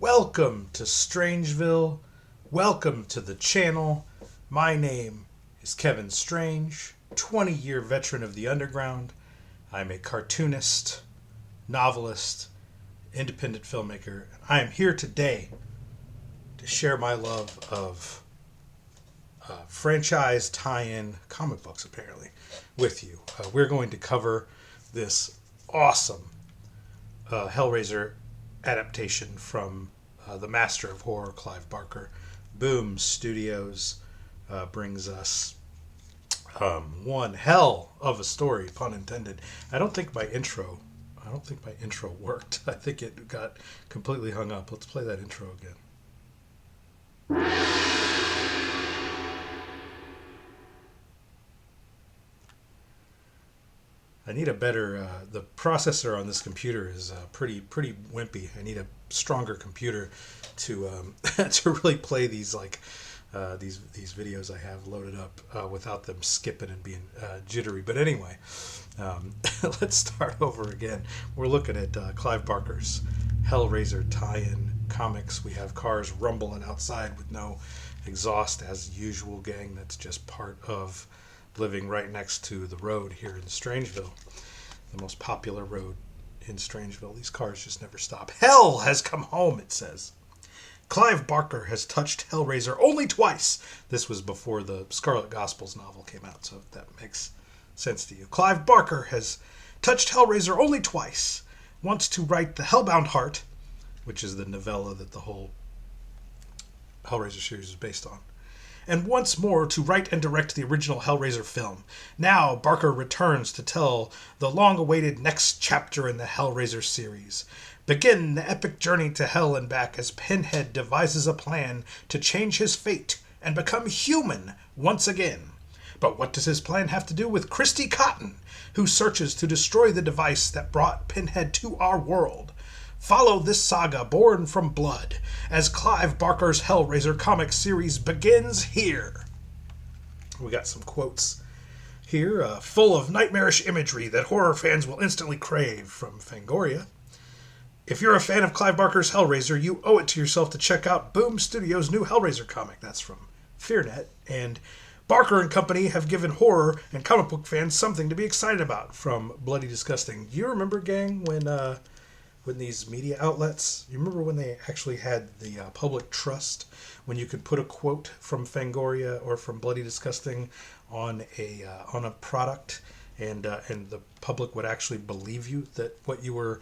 Welcome to Strangeville. Welcome to the channel. My name is Kevin Strange, 20-year veteran of the underground. I'm a cartoonist, novelist, independent filmmaker. I am here today to share my love of franchise tie-in comic books, apparently, with you. We're going to cover this awesome Hellraiser adaptation from the master of horror, Clive Barker. Boom Studios brings us one hell of a story, pun intended. I don't think my intro worked. I think it got completely hung up. Let's play that intro again. I need a better. The processor on this computer is pretty wimpy. I need a stronger computer to to really play these these videos I have loaded up without them skipping and being jittery. But anyway, let's start over again. We're looking at Clive Barker's Hellraiser tie-in comics. We have cars rumbling outside with no exhaust as usual, gang. That's just part of living right next to the road here in Strangeville, the most popular road in Strangeville. These cars just never stop. Hell has come home, it says. Clive Barker has touched Hellraiser only twice. This was before the Scarlet Gospels novel came out, so if that makes sense to you. Clive Barker has touched Hellraiser only twice. Wants to write The Hellbound Heart, which is the novella that the whole Hellraiser series is based on, and once more to write and direct the original Hellraiser film. Now Barker returns to tell the long-awaited next chapter in the Hellraiser series. Begin the epic journey to hell and back as Pinhead devises a plan to change his fate and become human once again. But what does his plan have to do with Christy Cotton, who searches to destroy the device that brought Pinhead to our world? Follow this saga born from blood as Clive Barker's Hellraiser comic series begins here. We got some quotes here, full of nightmarish imagery that horror fans will instantly crave, from Fangoria. If you're a fan of Clive Barker's Hellraiser, you owe it to yourself to check out Boom Studios' new Hellraiser comic. That's from FearNet. And Barker and company have given horror and comic book fans something to be excited about, from Bloody Disgusting. Do you remember, gang, when these media outlets, you remember when they actually had the public trust, when you could put a quote from Fangoria or from Bloody Disgusting on a product, and the public would actually believe you that what you were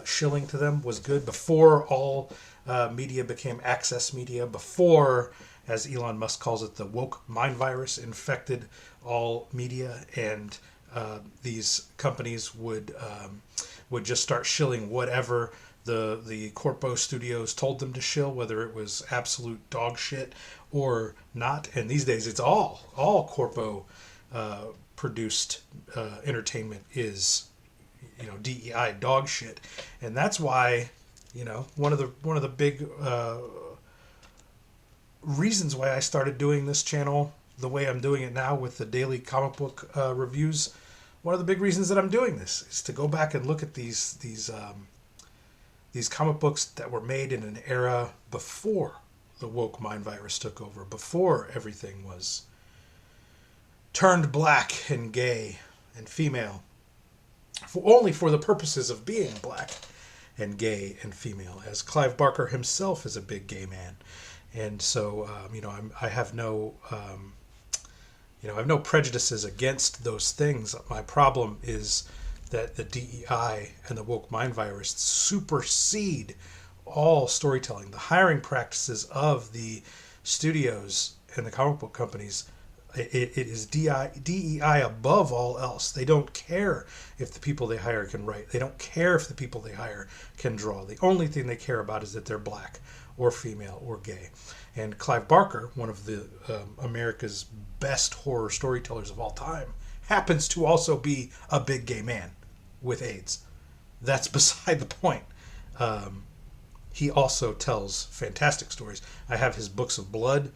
shilling to them was good, before all media became access media, before, as Elon Musk calls it, the woke mind virus infected all media, and these companies would just start shilling whatever the Corpo Studios told them to shill, whether it was absolute dog shit or not. And these days it's all Corpo produced entertainment is, DEI dog shit. And that's why, one of the big reasons why I started doing this channel the way I'm doing it now with the daily comic book reviews. One of the big reasons that I'm doing this is to go back and look at these comic books that were made in an era before the woke mind virus took over, before everything was turned black and gay and female, only for the purposes of being black and gay and female, as Clive Barker himself is a big gay man. And so, I have no... I have no prejudices against those things. My problem is that the DEI and the woke mind virus supersede all storytelling. The hiring practices of the studios and the comic book companies, it is DEI above all else. They don't care if the people they hire can write. They don't care if the people they hire can draw. The only thing they care about is that they're black or female or gay. And Clive Barker, one of the America's best horror storytellers of all time, happens to also be a big gay man with AIDS. That's beside the point. He also tells fantastic stories. I have his Books of Blood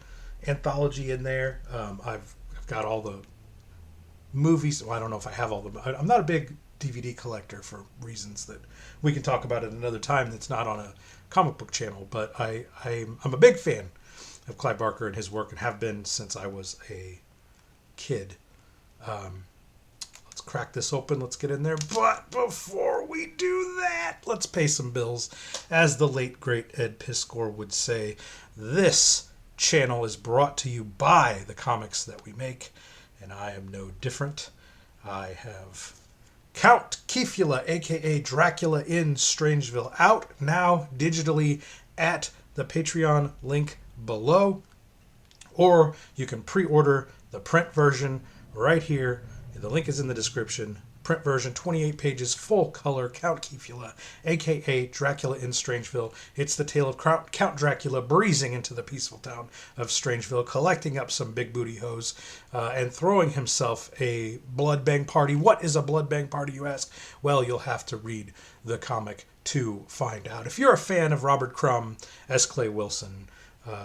anthology in there. I've got all the movies. Well, I don't know if I have all the... I'm not a big DVD collector for reasons that we can talk about at another time that's not on a comic book channel. But I'm a big fan of Clive Barker and his work, and have been since I was a kid. Let's crack this open. Let's get in there. But before we do that, let's pay some bills. As the late, great Ed Piskor would say, this channel is brought to you by the comics that we make, and I am no different. I have Count Kefula, a.k.a. Dracula in Strangeville, out now digitally at the Patreon link below. Or you can pre-order the print version right here. The link is in the description. Print version, 28 pages, full color, Count Kefula, a.k.a. Dracula in Strangeville. It's the tale of Count Dracula breezing into the peaceful town of Strangeville, collecting up some big booty hoes, and throwing himself a blood bang party. What is a blood bang party, you ask? Well, you'll have to read the comic to find out. If you're a fan of Robert Crumb as Clay Wilson,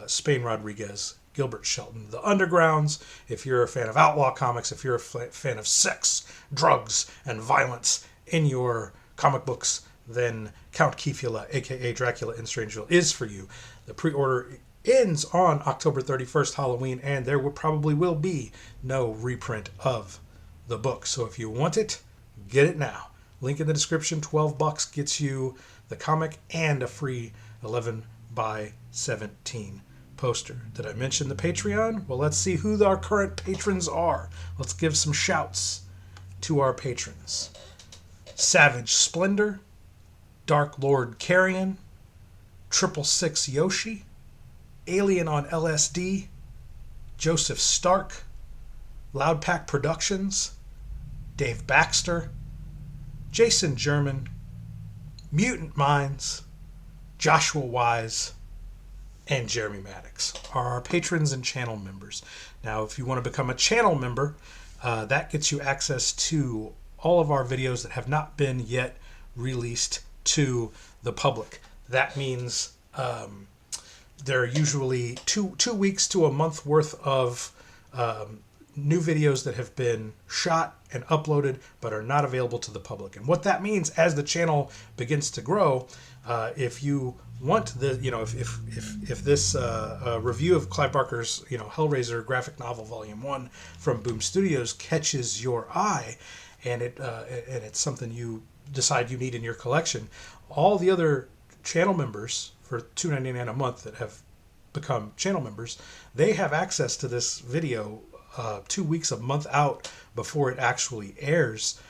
Spain Rodriguez, Gilbert Shelton, The Undergrounds, if you're a fan of outlaw comics, if you're a fan of sex, drugs, and violence in your comic books, then Count Kefula, a.k.a. Dracula in Strangeville, is for you. The pre-order ends on October 31st, Halloween, and there probably will be no reprint of the book. So if you want it, get it now. Link in the description. $12 gets you the comic and a free 11 by 17 poster. Did I mention the Patreon? Well, let's see who our current patrons are. Let's give some shouts to our patrons. Savage Splendor, Dark Lord Carrion, 666 Yoshi, Alien on LSD, Joseph Stark, Loudpack Productions, Dave Baxter, Jason German, Mutant Minds, Joshua Wise, and Jeremy Maddox are our patrons and channel members. Now, if you want to become a channel member, that gets you access to all of our videos that have not been yet released to the public. That means there are usually two weeks to a month worth of new videos that have been shot and uploaded but are not available to the public. And what that means, as the channel begins to grow, if you want the, if this review of Clive Barker's, Hellraiser graphic novel volume 1 from Boom Studios catches your eye, and it's something you decide you need in your collection, all the other channel members for $2.99 a month that have become channel members, they have access to this video 2 weeks, a month out before it actually airs.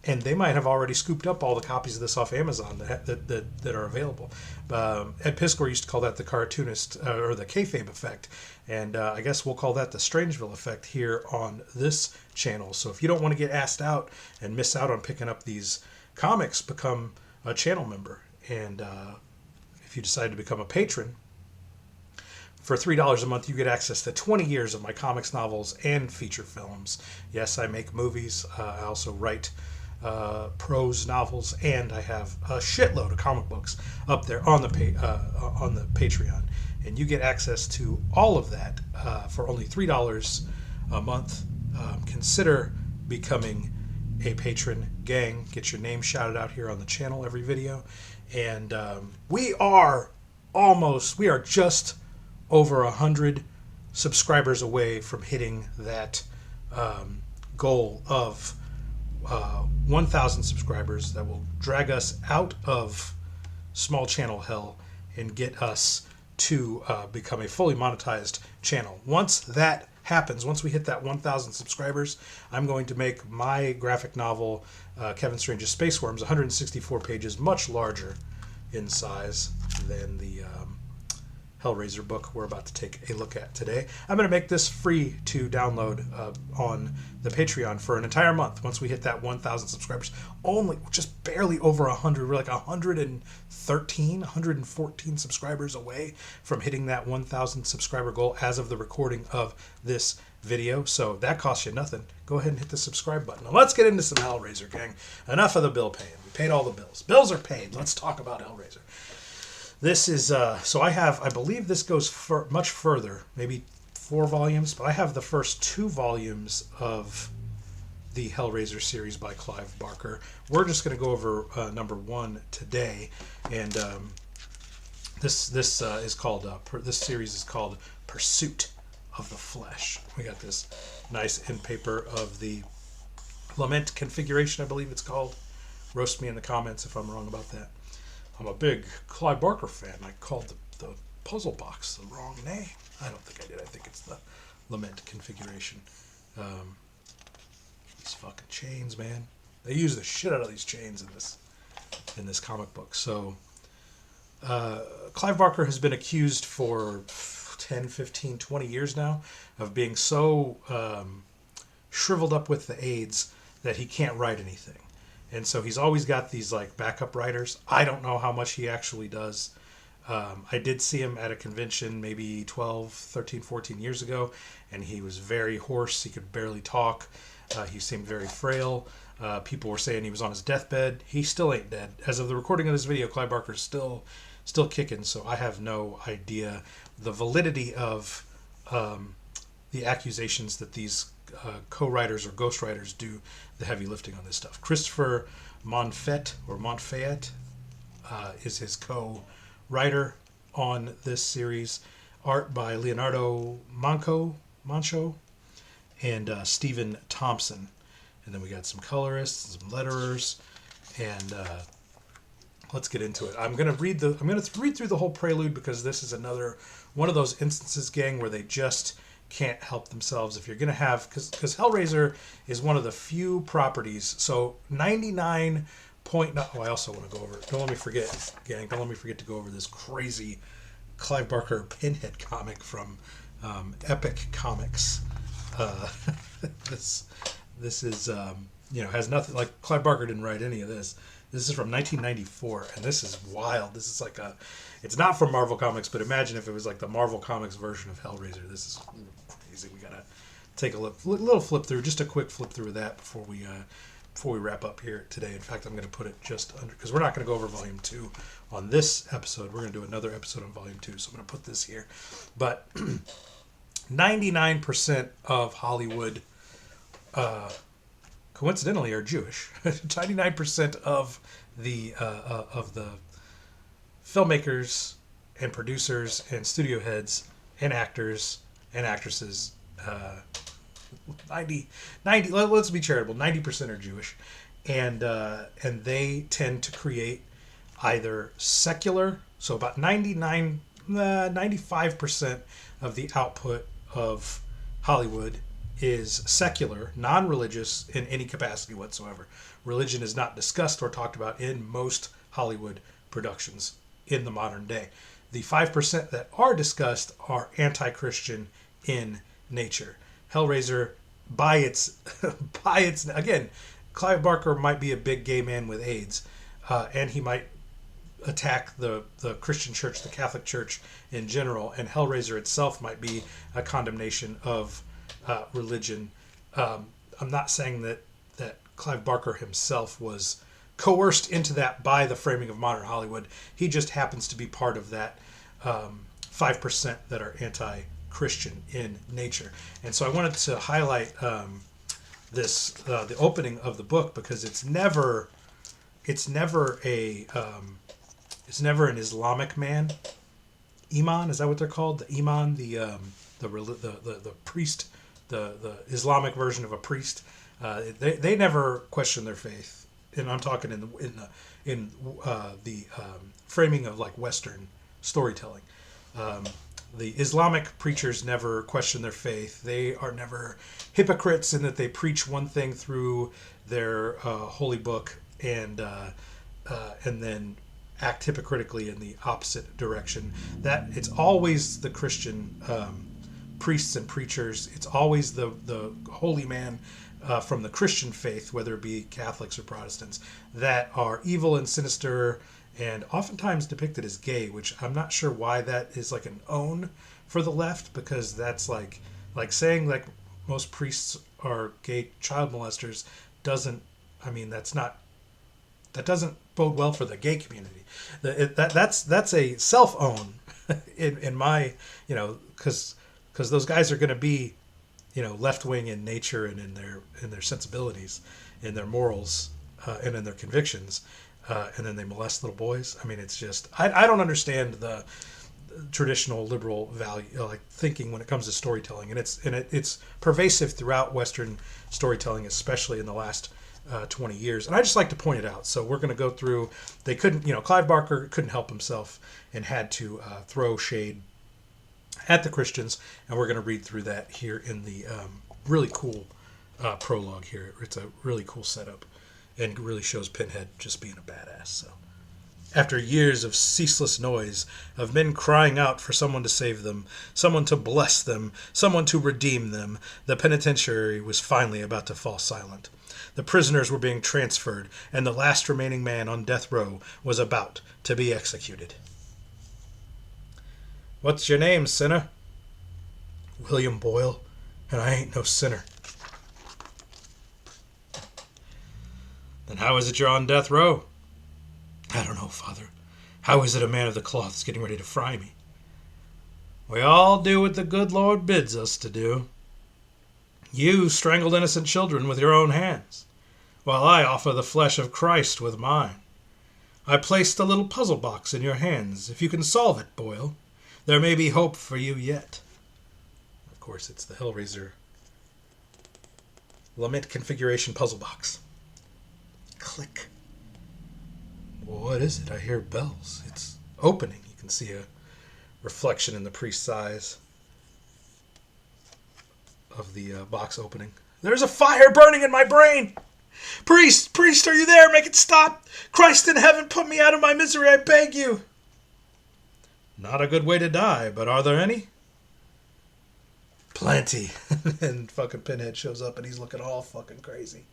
And they might have already scooped up all the copies of this off Amazon that are available. Ed Piskor used to call that the cartoonist or the kayfabe effect, and I guess we'll call that the Strangeville effect here on this channel. So if you don't want to get asked out and miss out on picking up these comics, become a channel member. And if you decide to become a patron, for $3 a month, you get access to 20 years of my comics, novels, and feature films. Yes, I make movies. I also write prose novels, and I have a shitload of comic books up there on the Patreon. And you get access to all of that for only $3 a month. Consider becoming a patron. Gang, get your name shouted out here on the channel every video. And we are just over 100 subscribers away from hitting that goal of 1,000 subscribers that will drag us out of small channel hell and get us to become a fully monetized channel. Once that happens, once we hit that 1,000 subscribers, I'm going to make my graphic novel, Kevin Strange's Space Worms, 164 pages, much larger in size than the Hellraiser book we're about to take a look at today. I'm going to make this free to download on the Patreon for an entire month. Once we hit that 1,000 subscribers, only just barely over 100. We're like 114 subscribers away from hitting that 1,000 subscriber goal as of the recording of this video. So that costs you nothing. Go ahead and hit the subscribe button. Now let's get into some Hellraiser, gang. Enough of the bill paying. We paid all the bills. Bills are paid. Let's talk about Hellraiser. This is, so I believe this goes much further, maybe 4 volumes, but I have the first 2 volumes of the Hellraiser series by Clive Barker. We're just going to go over number 1 today, and this is called this series is called Pursuit of the Flesh. We got this nice end paper of the Lament configuration, I believe it's called. Roast me in the comments if I'm wrong about that. I'm a big Clive Barker fan. I called the puzzle box the wrong name. I don't think I did. I think it's the Lament configuration. These fucking chains, man. They use the shit out of these chains in this comic book. So Clive Barker has been accused for 10, 15, 20 years now of being so shriveled up with the AIDS that he can't write anything. And so he's always got these like backup writers. I don't know how much he actually does. I did see him at a convention maybe 12, 13, 14 years ago, and he was very hoarse. He could barely talk. He seemed very frail. People were saying he was on his deathbed. He still ain't dead. As of the recording of this video, Clive Barker's still kicking, so I have no idea the validity of the accusations that these co-writers or ghostwriters do the heavy lifting on this stuff. Christopher Monfette is his co-writer on this series. Art by Leonardo Mancho and Stephen Thompson. And then we got some colorists, some letterers, and let's get into it. I'm gonna read through the whole prelude because this is another one of those instances, gang, where they just can't help themselves. If you're gonna have, because Hellraiser is one of the few properties. So 99 point. Oh, I also want to go over. Don't let me forget, gang. Don't let me forget to go over this crazy Clive Barker Pinhead comic from Epic Comics. This is has nothing, like Clive Barker didn't write any of this. This is from 1994, and this is wild. This is like it's not from Marvel Comics, but imagine if it was like the Marvel Comics version of Hellraiser. This is crazy. We gotta take a little flip through, just a quick flip through of that before we wrap up here today. In fact, I'm going to put it just under, because we're not going to go over Volume 2 on this episode. We're going to do another episode on Volume 2, so I'm going to put this here. But 99% of Hollywood, coincidentally, are Jewish. 99% of the filmmakers and producers and studio heads and actors and actresses, 90, let's be charitable, 90% are Jewish, and they tend to create either secular, so about 95% of the output of Hollywood is secular, non-religious in any capacity whatsoever. Religion is not discussed or talked about in most Hollywood productions in the modern day. The 5% that are discussed are anti-Christian in nature. Hellraiser, by its again, Clive Barker might be a big gay man with AIDS, and he might attack the Christian church, the Catholic Church in general, and Hellraiser itself might be a condemnation of religion. I'm not saying that Clive Barker himself was coerced into that by the framing of modern Hollywood. He just happens to be part of that 5% that are anti-Christian in nature. And so I wanted to highlight this the opening of the book, because it's never an Islamic man. Imam, is that what they're called? The Imam, the priest, the Islamic version of a priest. They never question their faith, and I'm talking in the framing of like Western storytelling. The Islamic preachers never question their faith. They are never hypocrites in that they preach one thing through their holy book and then act hypocritically in the opposite direction. That it's always the Christian priests and preachers. It's always the holy man from the Christian faith, whether it be Catholics or Protestants, that are evil and sinister and oftentimes depicted as gay, which I'm not sure why that is like an own for the left, because that's like saying like most priests are gay child molesters doesn't bode well for the gay community. That's a self-own in my, because those guys are going to be, left wing in nature and in their sensibilities, in their morals, and in their convictions, and then they molest little boys. I mean, it's just I don't understand the traditional liberal value like thinking when it comes to storytelling, and it's pervasive throughout Western storytelling, especially in the last 20 years. And I just like to point it out. So we're going to go through. They couldn't, Clive Barker couldn't help himself and had to throw shade at the Christians, and we're going to read through that here in the really cool prologue here. It's a really cool setup and really shows Pinhead just being a badass. So after years of ceaseless noise, of men crying out for someone to save them, someone to bless them, someone to redeem them, the penitentiary was finally about to fall silent. The prisoners were being transferred, and the last remaining man on death row was about to be executed. "What's your name, sinner?" "William Boyle, and I ain't no sinner." "Then how is it you're on death row?" "I don't know, Father. How is it a man of the cloth is getting ready to fry me?" "We all do what the good Lord bids us to do. You strangled innocent children with your own hands, while I offer the flesh of Christ with mine. I placed a little puzzle box in your hands. If you can solve it, Boyle, there may be hope for you yet." Of course, it's the Hellraiser Lament Configuration puzzle box. Click. What is it? I hear bells. It's opening. You can see a reflection in the priest's eyes of the box opening. "There's a fire burning in my brain! Priest, are you there? Make it stop! Christ in heaven, put me out of my misery, I beg you!" "Not a good way to die, but are there any?" "Plenty." And fucking Pinhead shows up and he's looking all fucking crazy.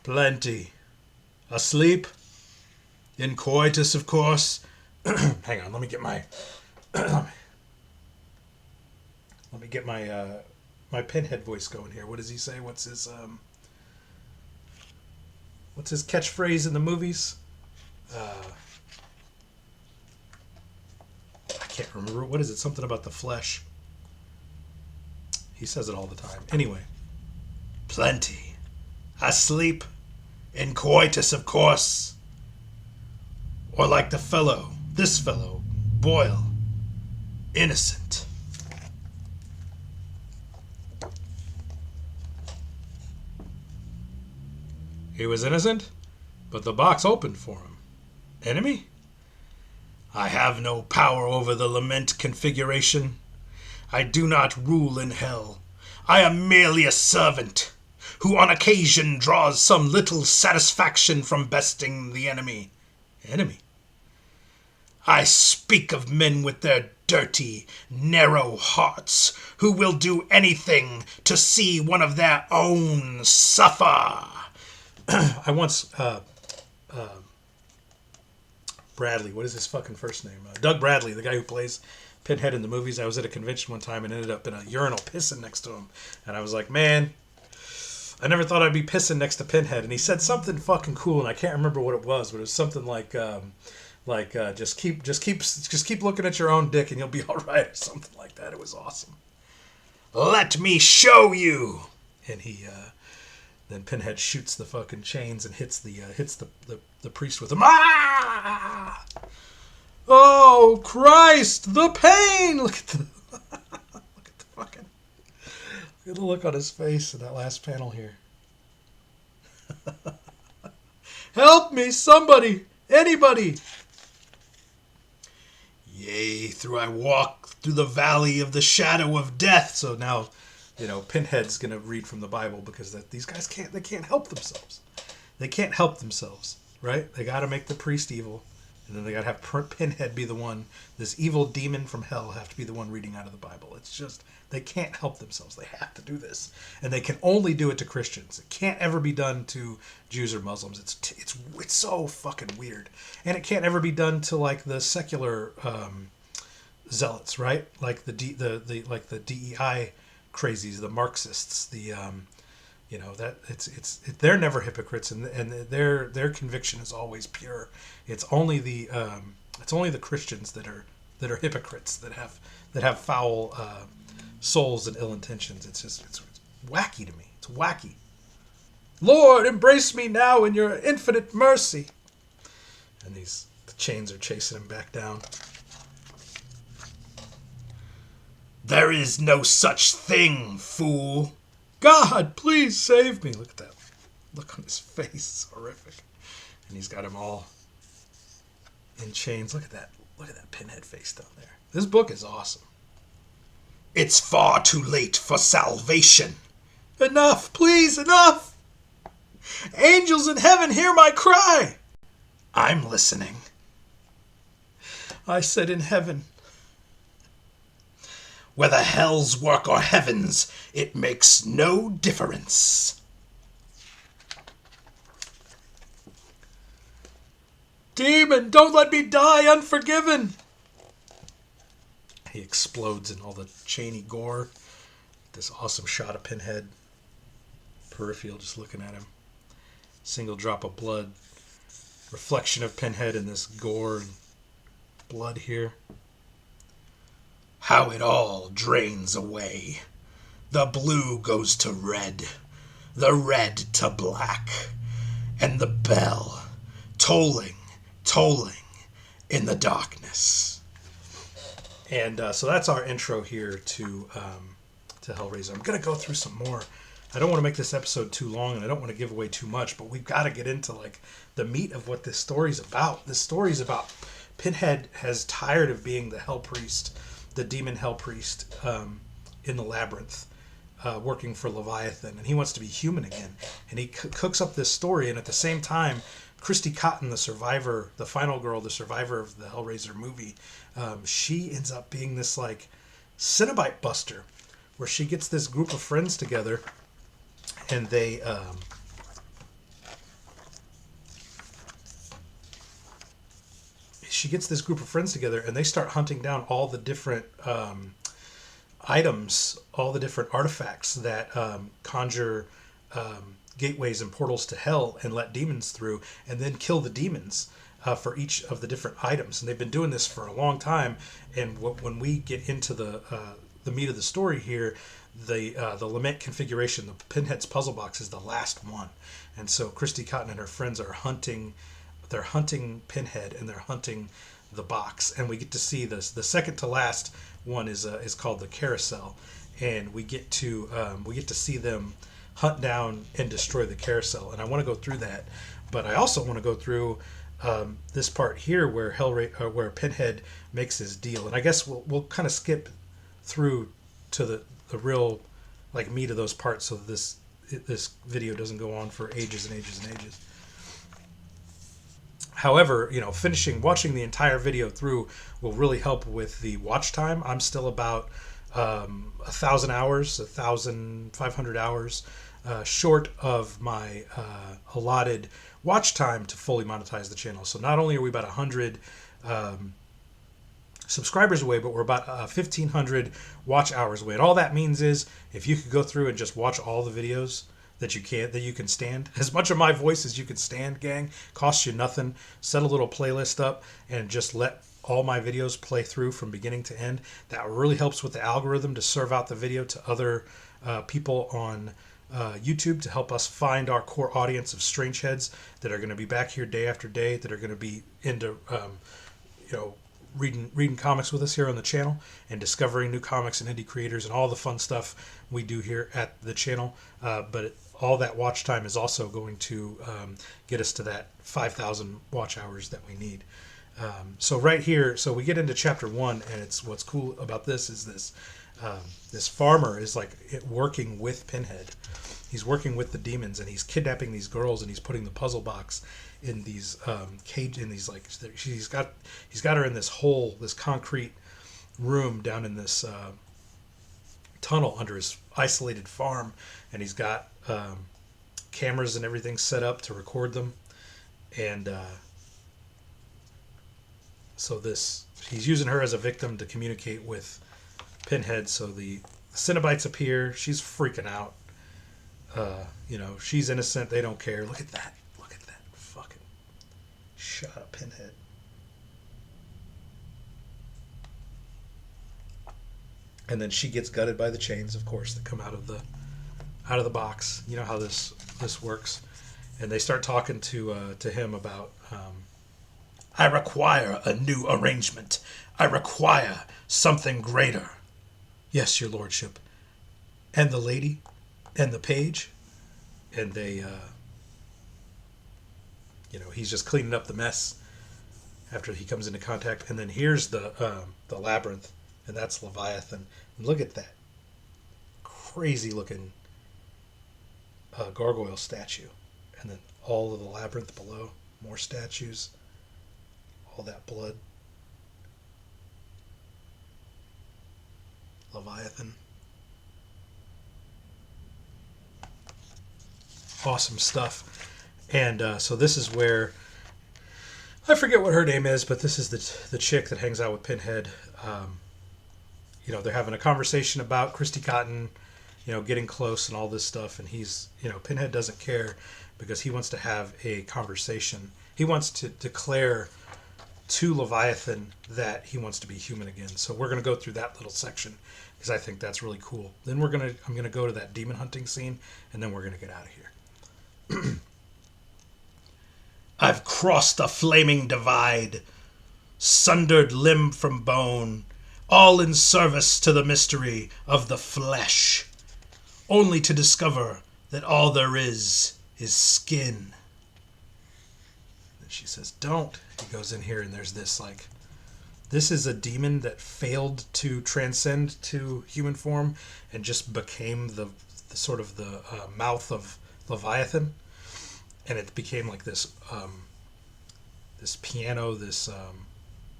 "Plenty. Asleep? In coitus, of course." Hang on, let me get my my Pinhead voice going here. What does he say? What's his catchphrase in the movies? I can't remember. What is it? Something about the flesh. He says it all the time. Anyway. "Plenty. Asleep? In coitus, of course. Or like this fellow, Boyle, innocent." "He was innocent, but the box opened for him. Enemy? I have no power over the lament configuration. I do not rule in hell. I am merely a servant, who on occasion draws some little satisfaction from besting the enemy." Enemy? "I speak of men with their dirty, narrow hearts, who will do anything to see one of their own suffer." I once, Bradley, what is his fucking first name? Doug Bradley, the guy who plays Pinhead in the movies. I was at a convention one time and ended up in a urinal pissing next to him. And I was like, man, I never thought I'd be pissing next to Pinhead. And he said something fucking cool, and I can't remember what it was, but it was something like just keep looking at your own dick and you'll be all right, or something like that. It was awesome. "Let me show you." And then Pinhead shoots the fucking chains and hits the priest with them. Ah! Oh Christ, the pain! Look at the look on his face in that last panel here. "Help me, somebody, anybody." "Yea, through I walk through the valley of the shadow of death." So now, Pinhead's gonna read from the Bible because these guys can't help themselves. They can't help themselves, right? They got to make the priest evil, and then they got to have Pinhead be the one. This evil demon from hell have to be the one reading out of the Bible. It's just they can't help themselves. They have to do this, and they can only do it to Christians. It can't ever be done to Jews or Muslims. It's so fucking weird, and it can't ever be done to like the secular zealots, right? Like the DEI crazies, the Marxists, they're never hypocrites, and their conviction is always pure. It's only the Christians that are hypocrites, that have foul souls and ill intentions. It's wacky to me. It's wacky. Lord, embrace me now in your infinite mercy. And the chains are chasing him back down. There is no such thing, fool. God, please save me. Look at that look on his face. It's horrific. And he's got him all in chains. Look at that. Look at that Pinhead face down there. This book is awesome. It's far too late for salvation. Enough, please, enough. Angels in heaven, hear my cry. I'm listening. I said in heaven. Whether hell's work or heaven's, it makes no difference. Demon, don't let me die unforgiven. He explodes in all the chainy gore. This awesome shot of Pinhead. Peripheral just looking at him. Single drop of blood. Reflection of Pinhead in this gore and blood here. How it all drains away. The blue goes to red, the red to black, and the bell tolling, tolling in the darkness. And so that's our intro here to Hellraiser. I'm going to go through some more. I don't want to make this episode too long, and I don't want to give away too much, but we've got to get into like the meat of what this story's about. This story's about Pinhead has tired of being the Hell Priest, the demon Hell Priest in the labyrinth, working for Leviathan, and he wants to be human again. And he cooks up this story, and at the same time, Christy Cotton, the survivor, the final girl, the survivor of the Hellraiser movie, she ends up being this like Cenobite buster, where she gets this group of friends together, and they start hunting down all the different items, all the different artifacts that conjure gateways and portals to hell and let demons through, and then kill the demons for each of the different items. And they've been doing this for a long time. And when we get into the meat of the story here, the lament configuration, the Pinhead's puzzle box, is the last one. And so Christy Cotton and her friends are hunting. They're hunting Pinhead, and they're hunting the box. And we get to see this. The second to last one is called the carousel, and we get to see them hunt down and destroy the carousel. And I want to go through that, but I also want to go through this part here where where Pinhead makes his deal. And I guess we'll kind of skip through to the real like meat of those parts, so that this video doesn't go on for ages and ages and ages. However, watching the entire video through will really help with the watch time. I'm still about 1,000 hours, 1,500 hours short of my allotted watch time to fully monetize the channel. So not only are we about 100 subscribers away, but we're about 1,500 watch hours away. And all that means is if you could go through and just watch all the videos that you can stand, as much of my voice as you can stand, gang, costs you nothing. Set a little playlist up and just let all my videos play through from beginning to end. That really helps with the algorithm to serve out the video to other people on YouTube, to help us find our core audience of strange heads that are going to be back here day after day, that are going to be into reading comics with us here on the channel, and discovering new comics and indie creators and all the fun stuff we do here at the channel. But all that watch time is also going to get us to that 5,000 watch hours that we need. So right here, so we get into chapter 1, and it's what's cool about this is this farmer is like working with Pinhead. He's working with the demons, and he's kidnapping these girls, and he's putting the puzzle box in these cage, in these like he's got her in this hole, this concrete room down in this tunnel under his isolated farm, and he's got cameras and everything set up to record them, and so he's using her as a victim to communicate with Pinhead. So the Cenobites appear. She's freaking out. She's innocent. They don't care. Look at that. Look at that fucking shot of Pinhead. And then she gets gutted by the chains, of course, that come out of the box. You know how this works. And they start talking to him about, I require a new arrangement. I require something greater. Yes, your lordship. And the lady and the page. And they, he's just cleaning up the mess after he comes into contact. And then here's the labyrinth, and that's Leviathan. And look at that crazy looking gargoyle statue. And then all of the labyrinth below, more statues, all that blood. Leviathan. Awesome stuff. And so this is where, I forget what her name is, but this is the chick that hangs out with Pinhead. They're having a conversation about Christy Cotton, getting close and all this stuff. And he's, Pinhead doesn't care because he wants to have a conversation. He wants to declare to Leviathan that he wants to be human again. So we're going to go through that little section because I think that's really cool. Then I'm going to go to that demon hunting scene, and then we're going to get out of here. I've crossed a flaming divide, sundered limb from bone, all in service to the mystery of the flesh, only to discover that all there is skin. And she says, don't. He goes in here, and there's this, this is a demon that failed to transcend to human form and just became the sort of the mouth of Leviathan. And it became like this this piano, this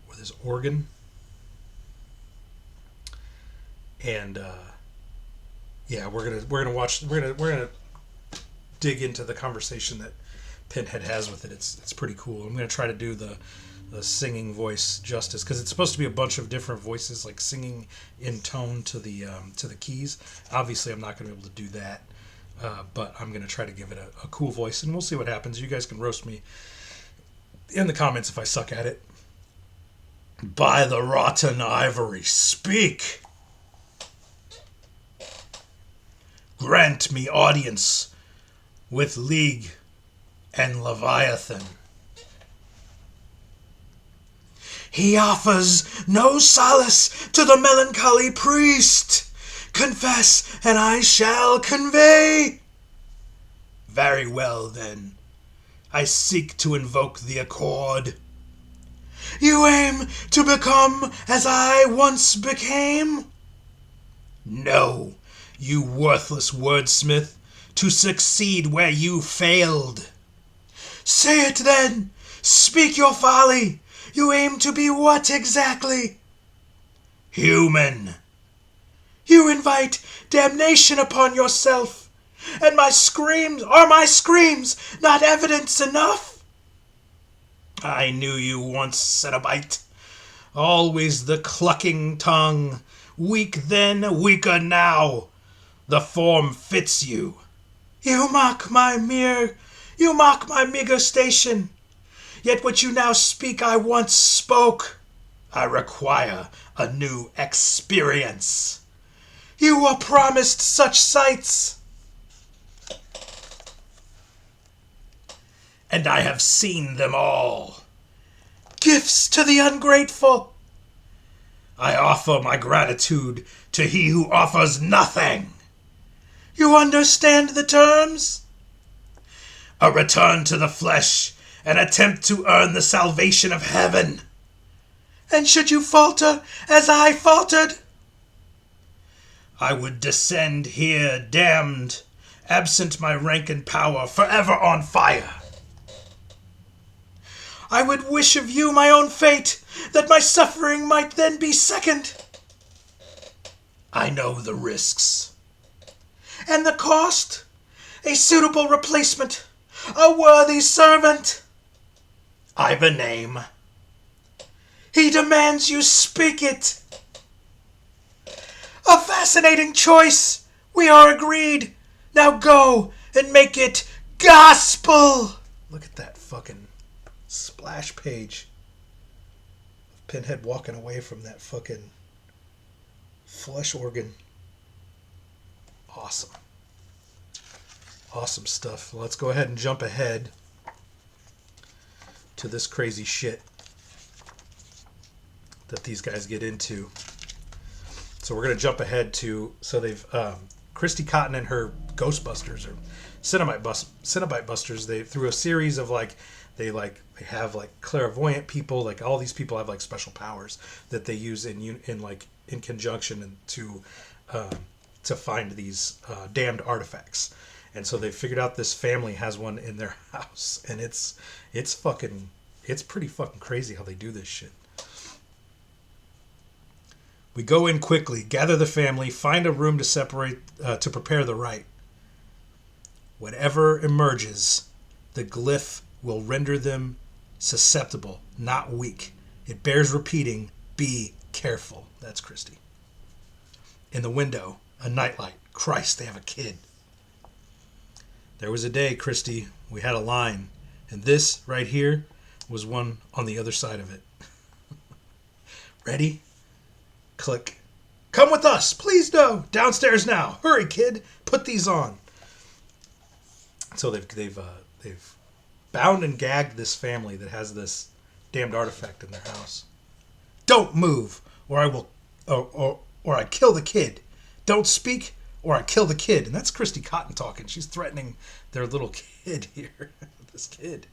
with this organ. And we're gonna dig into the conversation that Pinhead has with it. It's pretty cool. I'm gonna try to do the singing voice justice because it's supposed to be a bunch of different voices, like singing in tone to the keys. Obviously, I'm not gonna be able to do that. But I'm going to try to give it a cool voice, and we'll see what happens. You guys can roast me in the comments if I suck at it. By the rotten ivory, speak! Grant me audience with League and Leviathan. He offers no solace to the melancholy priest. Confess, and I shall convey. Very well, then. I seek to invoke the accord. You aim to become as I once became? No, you worthless wordsmith, to succeed where you failed. Say it then. Speak your folly. You aim to be what exactly? Human. You invite damnation upon yourself, and my screams not evidence enough? I knew you once, Cenobite. Always the clucking tongue, weak then, weaker now. The form fits you. You mock my meager station. Yet what you now speak I once spoke. I require a new experience. You were promised such sights. And I have seen them all. Gifts to the ungrateful. I offer my gratitude to he who offers nothing. You understand the terms? A return to the flesh, an attempt to earn the salvation of heaven. And should you falter as I faltered? I would descend here damned, absent my rank and power, forever on fire. I would wish of you my own fate, that my suffering might then be second. I know the risks. And the cost? A suitable replacement, a worthy servant. I've a name. He demands you speak it. A fascinating choice. We are agreed. Now go and make it gospel. Look at that fucking splash page of Pinhead walking away from that fucking Flesh organ. Awesome. Awesome stuff. Let's go ahead and jump ahead to this crazy shit that these guys get into. So we're going to jump ahead to, so they've, Christy Cotton and her Ghostbusters, or Cenobite Busters, they, through a series of they have clairvoyant people, all these people have special powers that they use in conjunction and to find these damned artifacts. And so they figured out this family has one in their house, and it's pretty fucking crazy how they do this shit. We go in quickly, gather the family, find a room to separate, to prepare the rite. Whatever emerges, the glyph will render them susceptible, not weak. It bears repeating, be careful. That's Christy. In the window, a nightlight. Christ, they have a kid. There was a day, Christy, we had a line, and this right here was one on the other side of it. Ready? Click. Come with us, please. No, downstairs now. Hurry, kid. Put these on. So they've bound and gagged this family that has this damned artifact in their house. Don't move, or I will, or I kill the kid. Don't speak, or I kill the kid. And that's Christy Cotton talking. She's threatening their little kid here. This kid.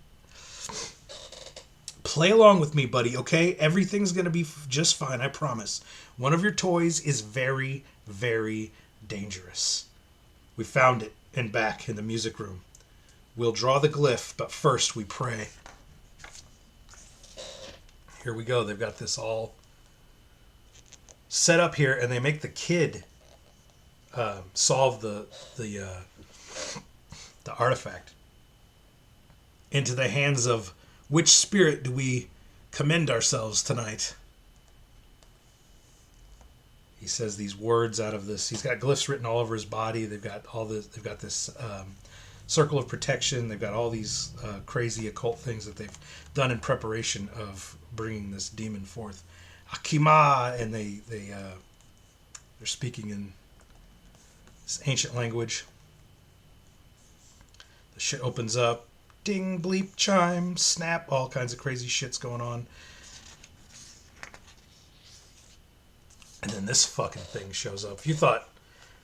Play along with me, buddy, okay? Everything's going to be just fine, I promise. One of your toys is very, very dangerous. We found it and back in the music room. We'll draw the glyph, but first we pray. Here we go. They've got this all set up here, and they make the kid solve the artifact. Into the hands of which spirit do we commend ourselves tonight? He says these words out of this. He's got glyphs written all over his body. They've got this circle of protection. They've got all these crazy occult things that they've done in preparation of bringing this demon forth. Akima, and they're speaking in this ancient language. The shit opens up. Ding, bleep, chime, snap, all kinds of crazy shit's going on. And then this fucking thing shows up. If you thought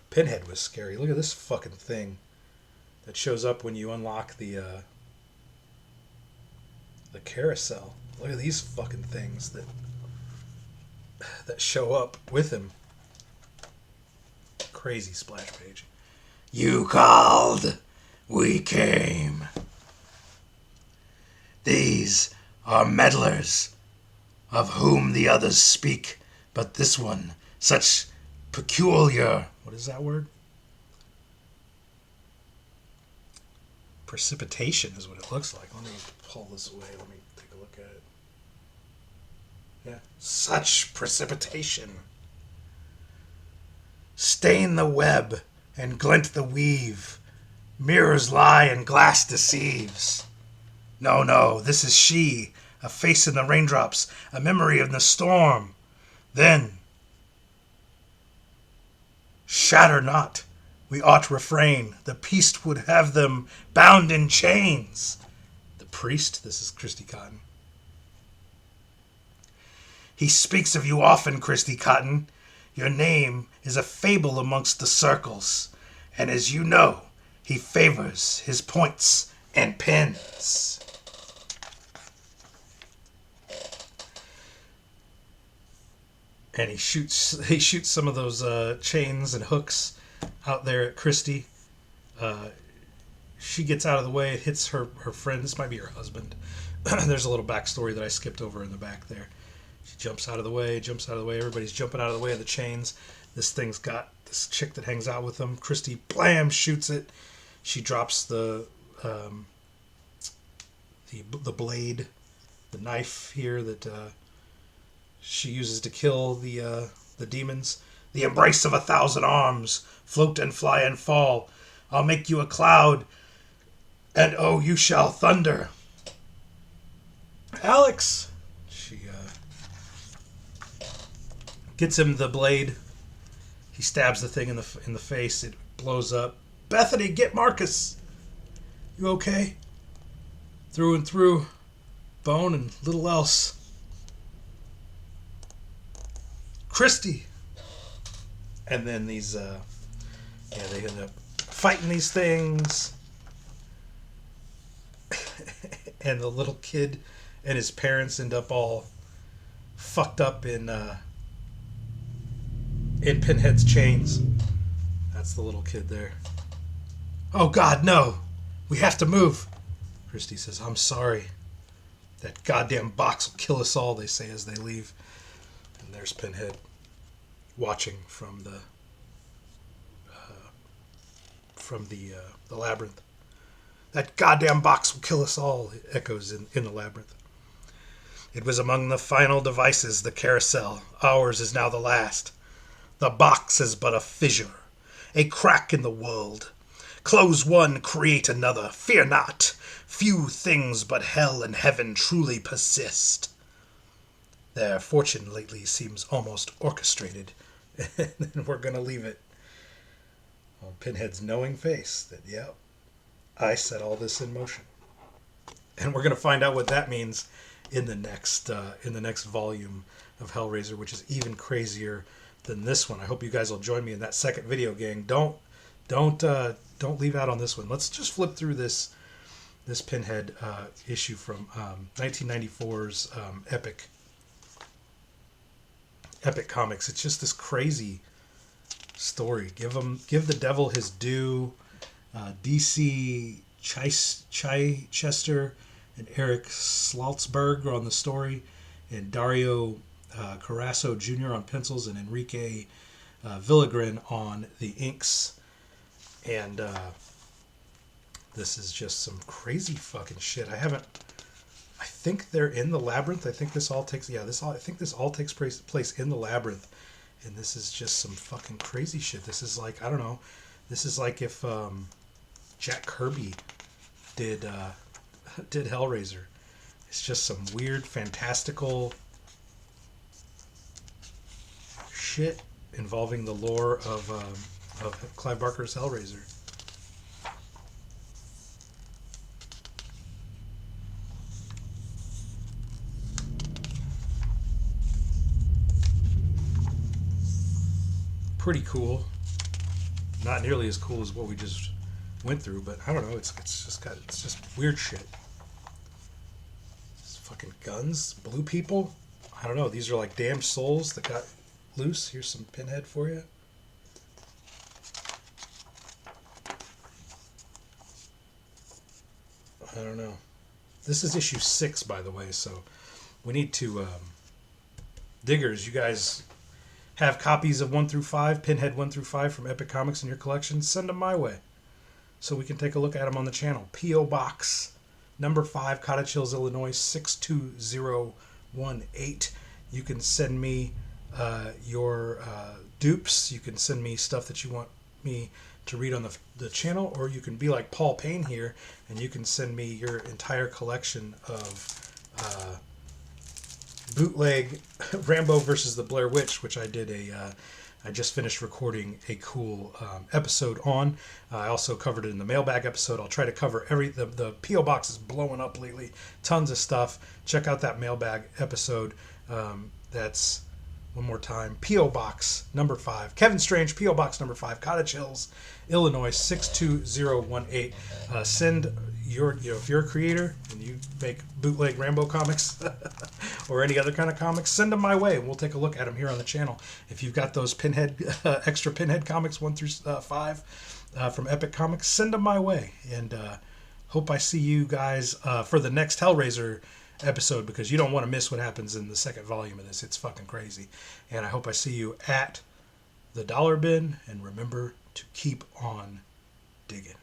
Pinhead was scary, look at this fucking thing that shows up when you unlock the carousel. Look at these fucking things that show up with him. Crazy splash page. You called, we came. These are meddlers, of whom the others speak, but this one, such peculiar... What is that word? Precipitation is what it looks like. Let me pull this away. Let me take a look at it. Yeah. Such precipitation. Stain the web and glint the weave. Mirrors lie and glass deceives. No, this is she, a face in the raindrops, a memory of the storm. Then, shatter not, we ought refrain. The priest would have them bound in chains. The priest? This is Christy Cotton. He speaks of you often, Christy Cotton. Your name is a fable amongst the circles, and as you know, he favors his points and pins. And he shoots some of those chains and hooks out there at Christy. She gets out of the way. It hits her friend. This might be her husband. There's a little backstory that I skipped over in the back there. She jumps out of the way. Everybody's jumping out of the way of the chains. This thing's got this chick that hangs out with them. Christy, blam, shoots it. She drops the blade, the knife here that... she uses to kill the demons. The embrace of 1,000 arms, float and fly and fall. I'll make you a cloud, and oh, you shall thunder. Alex! She gets him the blade, He stabs the thing in the face. It blows up. Bethany, get Marcus. You okay? Through and through. Bone and little else. Christy. And then these, they end up fighting these things. And the little kid and his parents end up all fucked up in Pinhead's chains. That's the little kid there. Oh God, no! We have to move. Christy says, I'm sorry. That goddamn box will kill us all, they say as they leave. And there's Pinhead watching from the labyrinth. That goddamn box will kill us all, it echoes in the labyrinth. It was among the final devices, the carousel. Ours is now the last. The box is but a fissure, a crack in the world. Close one, create another. Fear not. Few things but hell and heaven truly persist. Their fortune lately seems almost orchestrated, and we're going to leave it on Pinhead's knowing face that, yep, I set all this in motion. And we're going to find out what that means in the next volume of Hellraiser, which is even crazier than this one. I hope you guys will join me in that second video, gang. Don't leave out on this one. Let's just flip through this Pinhead issue from 1994's Epic Comics. It's just this crazy story. Give the devil his due. DC Chichester and Eric Saltzberg are on the story, and Dario Carasso Jr. on pencils, and Enrique Villagran on the inks. And this is just some crazy fucking shit. I think they're in the labyrinth. I think this all takes place in the labyrinth. And this is just some fucking crazy shit. This is like, I don't know. This is like if Jack Kirby did Hellraiser. It's just some weird, fantastical shit involving the lore of Clive Barker's Hellraiser. Pretty cool. Not nearly as cool as what we just went through, but I don't know. It's just weird shit. It's fucking guns, blue people. I don't know. These are like damned souls that got loose. Here's some Pinhead for you. I don't know. This is issue 6, by the way, so we need to diggers. You guys have copies of 1 through 5, Pinhead 1 through 5 from Epic Comics in your collection, send them my way so we can take a look at them on the channel. P.O. Box number 5, Cottage Hills, Illinois 62018. You can send me your dupes. You can send me stuff that you want me to read on the channel, or you can be like Paul Payne here and you can send me your entire collection of bootleg Rambo versus the Blair Witch, which I did I just finished recording a cool episode on. I also covered it in the mailbag episode. I'll try to cover the P.O. Box is blowing up lately. Tons of stuff. Check out that mailbag episode. That's, one more time, P.O. Box number 5. Kevin Strange, P.O. Box number 5, Cottage Hills, Illinois 62018. Send if you're a creator and you make bootleg Rambo comics or any other kind of comics, send them my way and we'll take a look at them here on the channel. If you've got those Pinhead extra Pinhead comics 1 through 5 from Epic Comics, send them my way. And hope I see you guys for the next Hellraiser episode, because you don't want to miss what happens in the second volume of this. It's fucking crazy. And I hope I see you at the dollar bin, and remember to keep on digging.